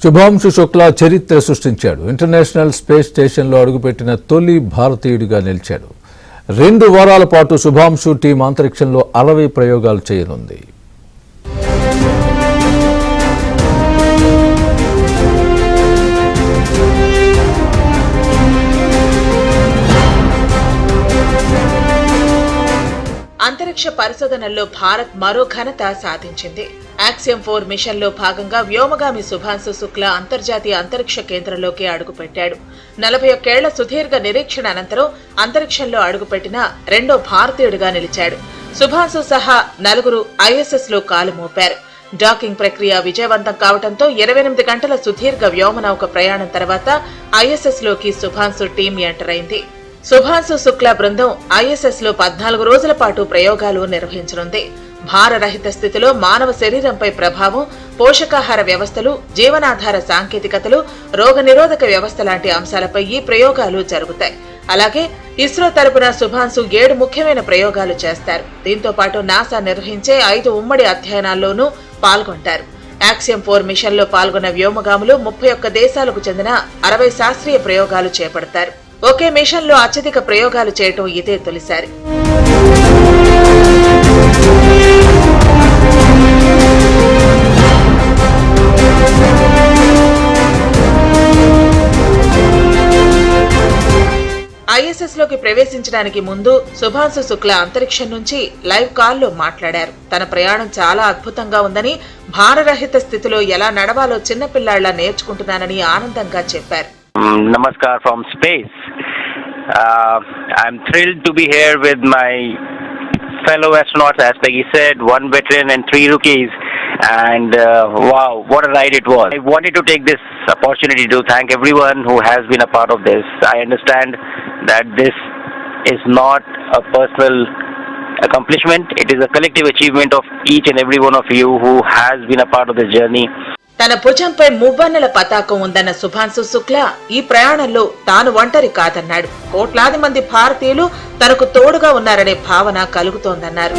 శుభాంశు శుక్లా చరిత్ర సృష్టించాడు. International space స్టేషన్లో అడుగుపెట్టిన తొలి భారతీయుడిగా నిలిచాడు. 2 వారాల పాటు శుభాంశు టీం అంతరిక్షంలో 60 ప్రయోగాలు చేయనుంది. అంతరిక్ష పరిశోధనల్లో భారత్ మరో ఘనత సాధించింది. యాక్సియం 4 మిషన్ లో భాగంగా వ్యోమగామి శుభాంశు శుక్లా అంతర్జాతీయ అంతరిక్ష కేంద్రంలోకి అడుగుపెట్టాడు. 41 ఏళ్ల సుదీర్ఘ నిరీక్షణ అనంతరం అంతరిక్షంలో అడుగుపెట్టిన 2వ భారతీయుడిగా నిలిచాడు. శుభాంశు సహా 4 ISS లో కాలు మోపారు. డాకింగ్ ప్రక్రియ విజయవంతం కావడంతో 28 గంటల సుదీర్ఘ వ్యోమనౌక ప్రయాణం తర్వాత ISS లోకి శుభాంశు టీం ఎంటర్ అయింది. శుభాంశు శుక్లా బృందం ISS లో 14 రోజుల పాటు ప్రయోగాలు నిర్వహించనుంది. భారరహిత స్థితిలో మానవ శరీరంపై ప్రభావం, పోషకాహార వ్యవస్థలు, జీవనాధార సాంకేతికతలు, రోగనిరోధక వ్యవస్థ లాంటి అంశాలపై ఈ ప్రయోగాలు జరుగుతాయి. అలాగే ఇస్రో తరపున శుభాంశు 7 ముఖ్యమైన ప్రయోగాలు చేస్తారు. దీంతో పాటు నాసా నిర్వహించే 5 ఉమ్మడి అధ్యయనాల్లోనూ పాల్గొంటారు. యాక్సియం 4 మిషన్ లో పాల్గొన్న వ్యోమగాములు 31 దేశాలకు చెందిన 60 శాస్త్రీయ ప్రయోగాలు చేపడతారు. ఒకే మిషన్ లో అత్యధిక ప్రయోగాలు చేయటం ఇదే తొలిసారి. ISS లోకి ప్రవేశించడానికి ముందు శుభాంశు శుక్లా అంతరిక్షం నుంచి లైవ్ కాల్లో మాట్లాడారు. తన ప్రయాణం చాలా అద్భుతంగా ఉందని, భారరహిత స్థితిలో ఎలా నడవాలో చిన్నపిల్లాళ్లా నేర్చుకుంటున్నానని ఆనందంగా చెప్పారు. Namaskar from space. I'm thrilled to be here with my fellow astronauts, as Peggy said, 1 veteran and 3 rookies. And wow, what a ride it was. I wanted to take this opportunity to thank everyone who has been a part of this. I understand that this is not a personal accomplishment. It is a collective achievement of each and every one of you who has been a part of this journey. తన భుజంపై మువ్వన్నెల పతాకం ఉందన్న శుభాంశు శుక్లా ఈ ప్రయాణంలో తాను ఒంటరి కాదన్నాడు. కోట్లాది మంది భారతీయులు తనకు తోడుగా ఉన్నారనే భావన కలుగుతోందన్నారు.